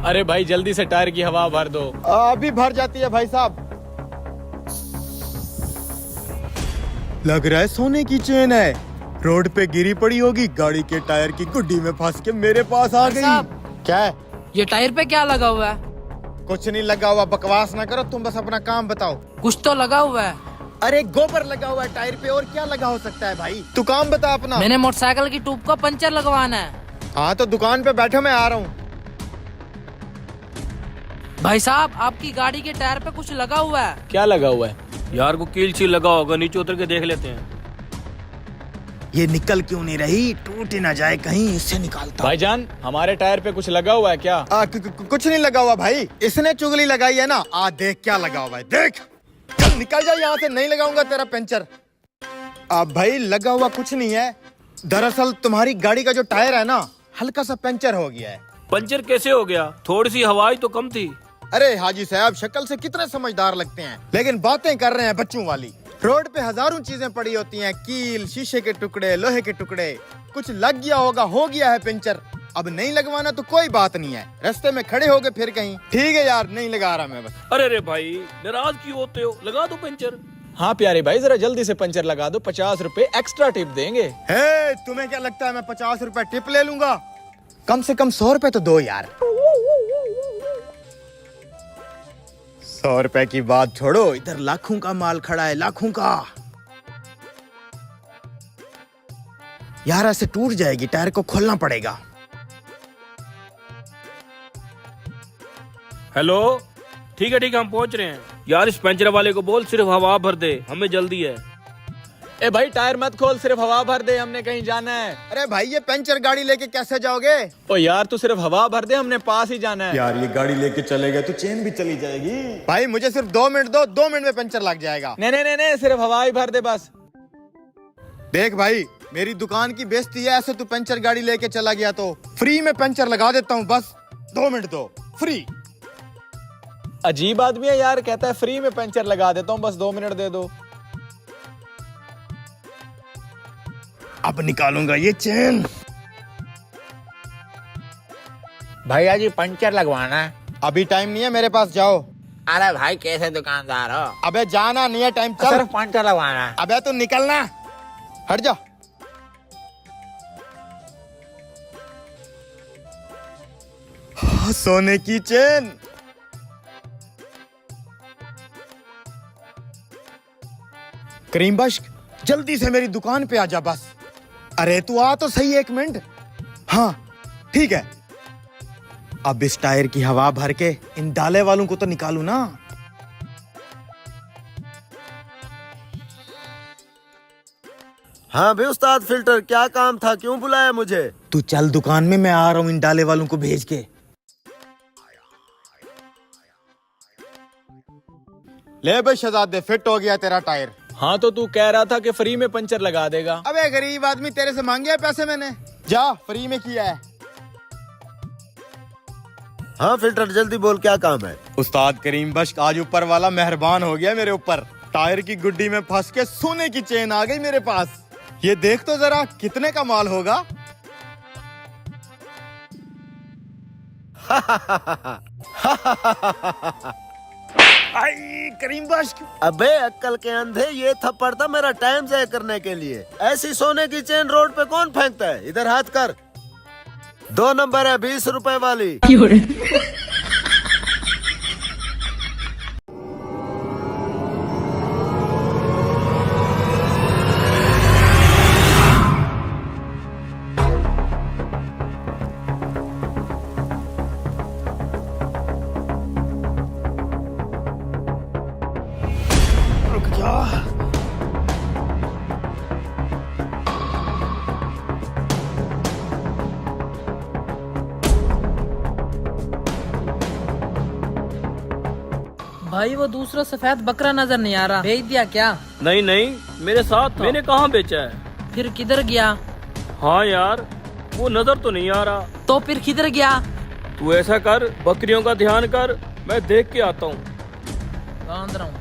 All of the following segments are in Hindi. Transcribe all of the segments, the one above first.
अरे भाई जल्दी से टायर की हवा भर दो। अभी भर जाती है भाई साहब। लग रहा है सोने की चेन है, रोड पे गिरी पड़ी होगी, गाड़ी के टायर की गुड्डी में फंस के मेरे पास आ गई। क्या है? ये टायर पे क्या लगा हुआ है? कुछ नहीं लगा हुआ, बकवास ना करो, तुम बस अपना काम बताओ। कुछ तो लगा हुआ है। अरे गोबर लगा हुआ है टायर पे, और क्या लगा हो सकता है भाई? तू काम बता अपना। मैंने मोटरसाइकिल की ट्यूब का पंचर लगवाना है। हाँ तो दुकान पे बैठो, मैं आ रहा हूँ। भाई साहब आपकी गाड़ी के टायर पे कुछ लगा हुआ है। क्या लगा हुआ है? यार को कील चील लगा होगा, नीचे उतर के देख लेते हैं। ये निकल क्यों नहीं रही? टूट ही ना जाए कहीं, इससे निकालता। भाईजान हमारे टायर पे कुछ लगा हुआ है क्या? कुछ नहीं लगा हुआ भाई, इसने चुगली लगाई है ना। देख क्या लगा हुआ है, देख। चल निकल जा यहाँ से, नहीं लगाऊंगा तेरा पंचर। भाई लगा हुआ कुछ नहीं है, दरअसल तुम्हारी गाड़ी का जो टायर है ना, हल्का सा पंचर हो गया है। पंचर कैसे हो गया? थोड़ी सी हवा ही तो कम थी। अरे हाजी साहब शक्ल से कितने समझदार लगते हैं, लेकिन बातें कर रहे हैं बच्चों वाली। रोड पे हजारों चीजें पड़ी होती हैं, कील, शीशे के टुकड़े, लोहे के टुकड़े। कुछ लग गया होगा, हो गया है पंचर। अब नहीं लगवाना तो कोई बात नहीं है, रास्ते में खड़े होगे फिर कहीं। ठीक है यार, नहीं लगा रहा मैं बस। अरे रे भाई नाराज क्यों होते हो, लगा दो पंचर। हाँ प्यारे भाई जरा जल्दी से पंचर लगा दो, 50 रुपए एक्स्ट्रा टिप देंगे। हे तुम्हें क्या लगता है मैं 50 रुपए टिप ले लूंगा? कम से कम 100 रुपए तो दो यार। 100 रुपए की बात छोड़ो, इधर लाखों का माल खड़ा है, लाखों का। यार ऐसे टूट जाएगी, टायर को खोलना पड़ेगा। हेलो, ठीक है हम पहुंच रहे हैं। यार इस पंचर वाले को बोल सिर्फ हवा भर दे, हमें जल्दी है। ए भाई टायर मत खोल, सिर्फ हवा भर दे, हमने कहीं जाना है। अरे भाई ये पंचर गाड़ी लेके कैसे जाओगे? ओ यार तू सिर्फ हवा भर दे, हमने पास ही जाना है। यार ये गाड़ी लेके चलेगा तो चेन भी चली जाएगी। भाई मुझे सिर्फ 2 मिनट दो, 2 मिनट में पंचर लग जाएगा। नहीं सिर्फ हवा ही भर दे बस। देख भाई मेरी दुकान की बेइज्जती है, ऐसे तू पंचर गाड़ी लेके चला गया तो फ्री में पंचर लगा देता हूँ, बस 2 मिनट दो, फ्री। अजीब आदमी है यार, कहता है फ्री में पंचर लगा देता हूँ, बस 2 मिनट दे दो। अब निकालूंगा ये चेन। भैया जी पंचर लगवाना है। अभी टाइम नहीं है मेरे पास, जाओ। अरे भाई कैसे दुकानदार हो? अबे जाना नहीं है, टाइम चल। सिर्फ पंचर लगवाना है। अबे तू निकलना, हट जा। सोने की चेन। करीम बख्श जल्दी से मेरी दुकान पे आ जा बस। अरे तू आ तो सही, 1 मिनट। हाँ ठीक है। अब इस टायर की हवा भर के इन डाले वालों को तो निकालू ना। हाँ भाई उस्ताद फिल्टर, क्या काम था, क्यों बुलाया मुझे? तू चल दुकान में, मैं आ रहा हूँ इन डाले वालों को भेज के। ले भाई शहजादे, फिट हो गया तेरा टायर। हाँ तो तू कह रहा था कि फ्री में पंचर लगा देगा। अबे गरीब आदमी, तेरे से मांगे पैसे मैंने, जा फ्री में किया है। हाँ फिल्टर जल्दी बोल, क्या काम है? उस्ताद करीम बख्श आज ऊपर वाला मेहरबान हो गया मेरे ऊपर। टायर की गुड्डी में फंस के सोने की चेन आ गई मेरे पास। ये देख तो जरा कितने का माल होगा। आई करीम बख्श। अबे अक्कल के अंधे, ये थप्पड़ था मेरा टाइम ज़ाया करने के लिए। ऐसी सोने की चेन रोड पे कौन फेंकता है? इधर हाथ कर। 2 नंबर है 20 रुपए वाली। रुक जा। भाई वो दूसरा सफेद बकरा नजर नहीं आ रहा, भेज दिया क्या? नहीं मेरे साथ था। मैंने कहाँ बेचा है? फिर किधर गया? हाँ यार वो नजर तो नहीं आ रहा। तो फिर किधर गया? तू ऐसा कर, बकरियों का ध्यान कर, मैं देख के आता हूँ। बांध रहा हूँ।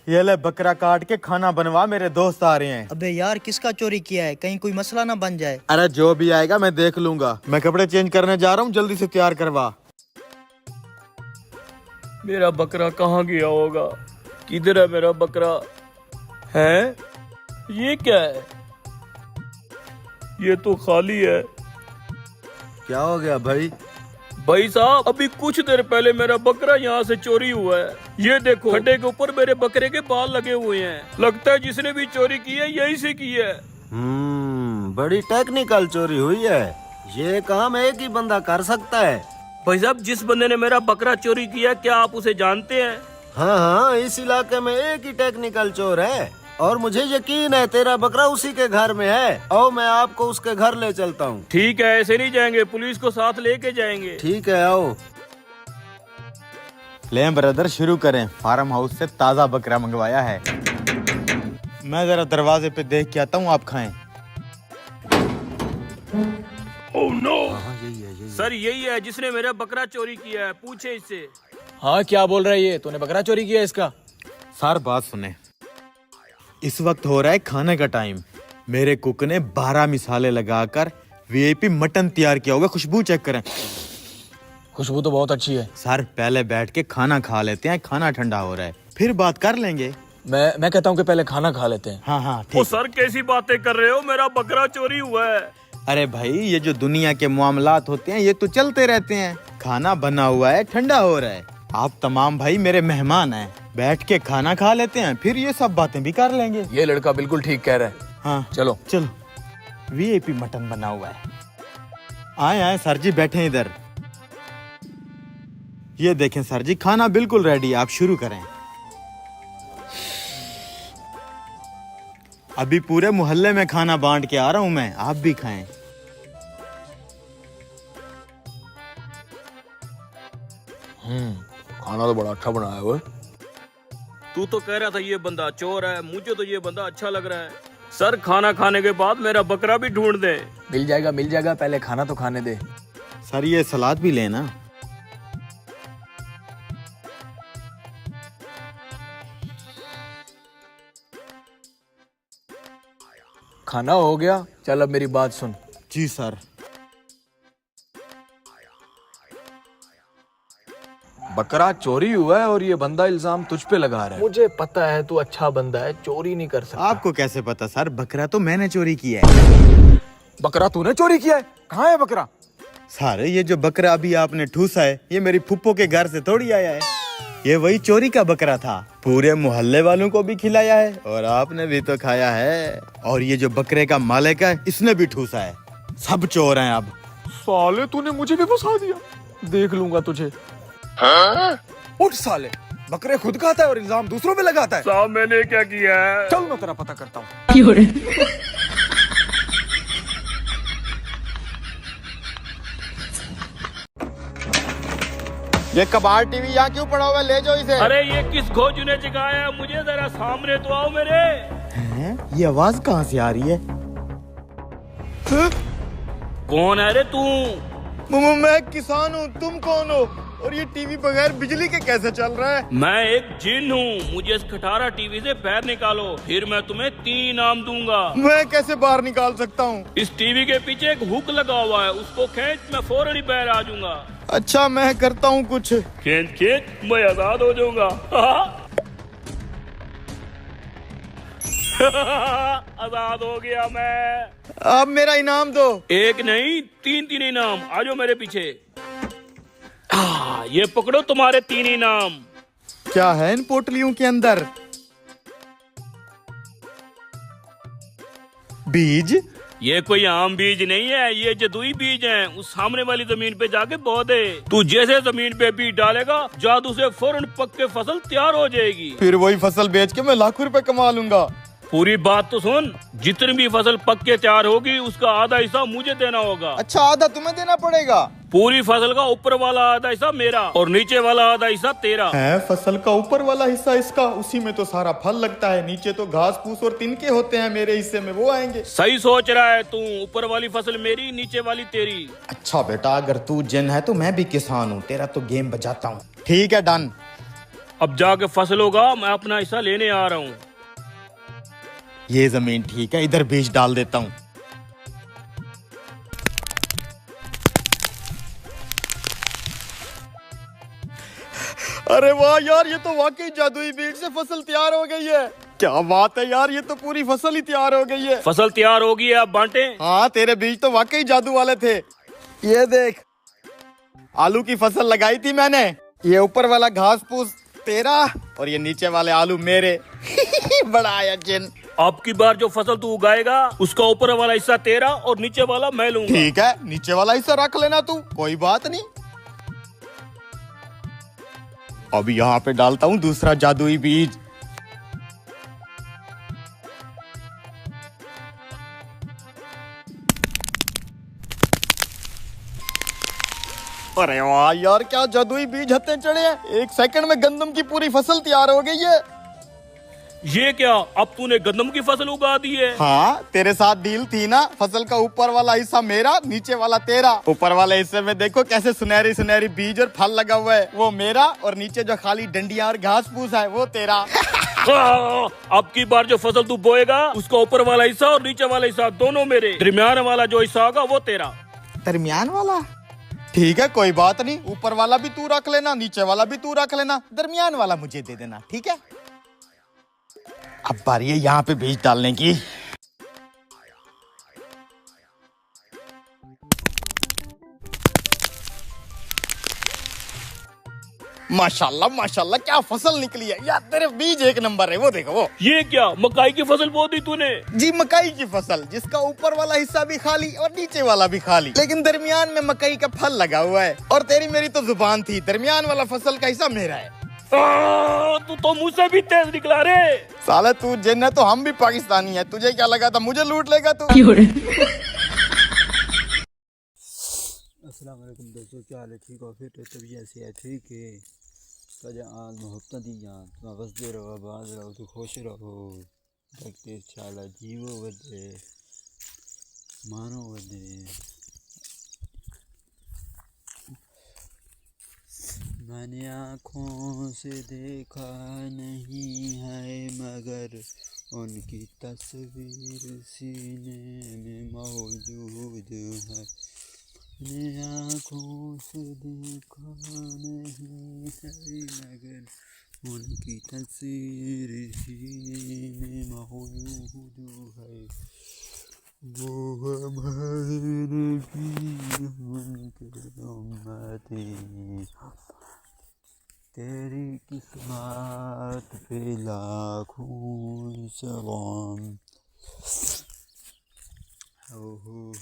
ये ले बकरा काट के खाना बनवा, मेरे दोस्त आ रहे हैं। अबे यार किसका चोरी किया है, कहीं कोई मसला ना बन जाए। अरे जो भी आएगा मैं देख लूंगा। मैं कपड़े चेंज करने जा रहा हूँ, जल्दी से तैयार करवा। मेरा बकरा कहाँ गया होगा? किधर है मेरा बकरा? है ये क्या है? ये तो खाली है। क्या हो गया भाई? भाई साहब, अभी कुछ देर पहले मेरा बकरा यहाँ से चोरी हुआ है। ये देखो, खड्डे के ऊपर मेरे बकरे के बाल लगे हुए हैं। लगता है जिसने भी चोरी की है यही से की है। बड़ी टेक्निकल चोरी हुई है। ये काम एक ही बंदा कर सकता है। भाई साहब, जिस बंदे ने मेरा बकरा चोरी किया, क्या आप उसे जानते हैं? हाँ हाँ, इस इलाके में एक ही टेक्निकल चोर है और मुझे यकीन है तेरा बकरा उसी के घर में है। और मैं आपको उसके घर ले चलता हूँ। ठीक है, ऐसे नहीं जाएंगे, पुलिस को साथ लेके जाएंगे। ठीक है, आओ। ले ब्रदर, शुरू करें। फार्म हाउस से ताजा बकरा मंगवाया है। मैं जरा दरवाजे पे देख के आता हूँ, आप खाएं। Oh no! सर यही है जिसने मेरा बकरा चोरी किया है, पूछे इससे। हाँ, क्या बोल रहा है ये? तूने बकरा चोरी किया इसका? सर बात सुने, इस वक्त हो रहा है खाने का टाइम। मेरे कुक ने 12 मिसाले लगाकर वीआईपी मटन तैयार किया होगा। खुशबू चेक करें। खुशबू तो बहुत अच्छी है। सर पहले बैठ के खाना खा लेते हैं, खाना ठंडा हो रहा है, फिर बात कर लेंगे। मैं कहता हूँ कि पहले खाना खा लेते हैं। हाँ हाँ ओ ठीक। सर, कैसी बातें कर रहे हो? मेरा बकरा चोरी हुआ है। अरे भाई, ये जो दुनिया के मामलात होते हैं ये तो चलते रहते हैं। खाना बना हुआ है, ठंडा हो रहा है। आप तमाम भाई मेरे मेहमान हैं, बैठ के खाना खा लेते हैं, फिर ये सब बातें भी कर लेंगे। ये लड़का बिल्कुल ठीक कह रहा है। हाँ चलो चलो। वीआईपी मटन बना हुआ है। आए आए सर जी, बैठे इधर। ये देखें सर जी, खाना बिल्कुल रेडी, आप शुरू करें। अभी पूरे मोहल्ले में खाना बांट के आ रहा हूं मैं, आप भी खाएं। खाना तो बड़ा अच्छा बनाया हुआ है। तू तो कह रहा था ये बंदा चोर है, मुझे तो ये बंदा अच्छा लग रहा है। सर, खाना खाने के बाद मेरा बकरा भी ढूंढ दे। मिल जाएगा, पहले खाना तो खाने दे। सर ये सलाद भी लेना। खाना हो गया, चल अब मेरी बात सुन। जी सर। बकरा चोरी हुआ है और ये बंदा इल्जाम तुझ पे लगा रहा है। मुझे पता है तू अच्छा बंदा है, चोरी नहीं कर सकता। आपको कैसे पता सर? बकरा तो मैंने चोरी किया है। बकरा तूने चोरी किया है? कहाँ है बकरा? सर ये जो बकरा अभी आपने ठूसा है, ये मेरी फुप्पो के घर से थोड़ी आया है। ये वही चोरी का बकरा था। पूरे मोहल्ले वालों को भी खिलाया है और आपने भी तो खाया है। और ये जो बकरे का मालिक है, इसने भी ठूसा है। सब चोर हैं अब। साले तूने मुझे भी फंसा दिया, देख लूंगा तुझे। उठ साले, बकरे खुद खाता है और इल्जाम दूसरों पे लगाता है। साहब, मैंने क्या किया है? चल मैं तेरा पता करता हूँ। ये कबाड़ टीवी यहाँ क्यों पड़ा हुआ है? ले जाओ इसे। अरे ये किस खोज ने जगाया है? मुझे जरा सामने तो आओ मेरे। हैं? ये आवाज कहाँ से आ रही है? कौन है रे तू? मैं किसान हूँ, तुम कौन हो? और ये टीवी बगैर बिजली के कैसे चल रहा है? मैं एक जिन हूँ। मुझे इस खटारा टीवी से पैर निकालो, फिर मैं तुम्हें 3 इनाम दूंगा। मैं कैसे बाहर निकाल सकता हूँ? इस टीवी के पीछे एक हुक लगा हुआ है, उसको खींच, मैं फौरन ही बाहर आ जाऊंगा। अच्छा मैं करता हूँ कुछ। खींच खींच, मैं आजाद हो जाऊंगा। आजाद हो गया मैं। अब मेरा इनाम दो। एक नहीं, 3 इनाम। आ जाओ मेरे पीछे। ये पकड़ो तुम्हारे 3 इनाम। क्या है इन पोटलियों के अंदर? बीज? ये कोई आम बीज नहीं है, ये जदुई बीज हैं। उस सामने वाली जमीन पे जाके बो दे। तू जैसे जमीन पे बीज डालेगा, जादू से फौरन पक के फसल तैयार हो जाएगी। फिर वही फसल बेच के मैं लाखों रुपए कमा लूंगा। पूरी बात तो सुन। जितनी भी फसल पक के तैयार होगी, उसका आधा हिस्सा मुझे देना होगा। अच्छा, आधा तुम्हें देना पड़ेगा? पूरी फसल का ऊपर वाला आधा हिस्सा मेरा और नीचे वाला आधा हिस्सा तेरा। है फसल का ऊपर वाला हिस्सा इसका, उसी में तो सारा फल लगता है। नीचे तो घास फूस और तिनके होते हैं, मेरे हिस्से में वो आएंगे। सही सोच रहा है तू। ऊपर वाली फसल मेरी, नीचे वाली तेरी। अच्छा बेटा, अगर तू जिन है तो मैं भी किसान हूँ, तेरा तो गेम बजाता हूँ। ठीक है, डन। अब जाके फसल होगा, मैं अपना हिस्सा लेने आ रहा हूँ। ये जमीन ठीक है, इधर बीज डाल देता हूँ। अरे वाह यार, ये तो वाकई जादुई बीज से फसल तैयार हो गई है। क्या बात है यार, ये तो पूरी फसल ही तैयार हो गई है। फसल तैयार हो गई है, आप बांटे। हाँ, तेरे बीज तो वाकई जादू वाले थे। ये देख, आलू की फसल लगाई थी मैंने। ये ऊपर वाला घास फूस तेरा और ये नीचे वाले आलू मेरे। बड़ा आया जिन। अब की बार जो फसल तू उगाएगा उसका ऊपर वाला हिस्सा तेरा और नीचे वाला मैं लूंगा। ठीक है, नीचे वाला हिस्सा रख लेना तू, कोई बात नहीं। अब यहाँ पे डालता हूँ दूसरा जादुई बीज। अरे वाह यार, क्या जादुई बीज हत्ते चढ़े हैं। 1 सेकंड में गंदम की पूरी फसल तैयार हो गई है। ये क्या, अब तूने गंदम की फसल उगा दी है? हाँ, तेरे साथ डील थी ना, फसल का ऊपर वाला हिस्सा मेरा, नीचे वाला तेरा। ऊपर वाले हिस्से में देखो कैसे सुनहरी सुनहरी बीज और फल लगा हुआ है, वो मेरा। और नीचे जो खाली डंडियां और घास फूस है वो तेरा। अब की बार जो फसल तू बोएगा उसका ऊपर वाला हिस्सा और नीचे वाला हिस्सा दोनों मेरे। दरमियान वाला जो हिस्सा होगा वो तेरा। दरमियान वाला? ठीक है, कोई बात नहीं। ऊपर वाला भी तू रख लेना, नीचे वाला भी तू रख लेना, दरमियान वाला मुझे दे देना, ठीक है? अब बारी है यहाँ पे बीज डालने की। माशाल्लाह माशाल्लाह, क्या फसल निकली है यार। तेरे बीज एक नंबर है, वो देखो वो। ये क्या, मकाई की फसल बो दी तूने? जी, मकाई की फसल, जिसका ऊपर वाला हिस्सा भी खाली और नीचे वाला भी खाली, लेकिन दरमियान में मकई का फल लगा हुआ है। और तेरी मेरी तो जुबान थी, दरमियान वाला फसल का हिस्सा मेरा है। तू तो मुझसे भी तेज निकला रे। साला तू जिन है तो हम भी पाकिस्तानी है। तुझे क्या लगा था मुझे लूट लेगा तू? अस्सलाम वालेकुम दोस्तों, क्या हाल है? ठीक हो? फिर तो तभी ऐसे है, ठीक है। सजा आज मोहब्बत दी जान, तुम बसते रहो, आबाद रहो, तो खुश रहो। देखते चाला जीवो वदे मानो वदे। मैंने आँखों से देखा नहीं है मगर उनकी तस्वीर सीने में मौजूद है। मैंने आँखों से देखा नहीं है मगर उनकी तस्वीर सीने में मौजूद है। वो हमारे नबी उनके उम्मती, तेरी किस्मत पे लाखों सलाम। ओहो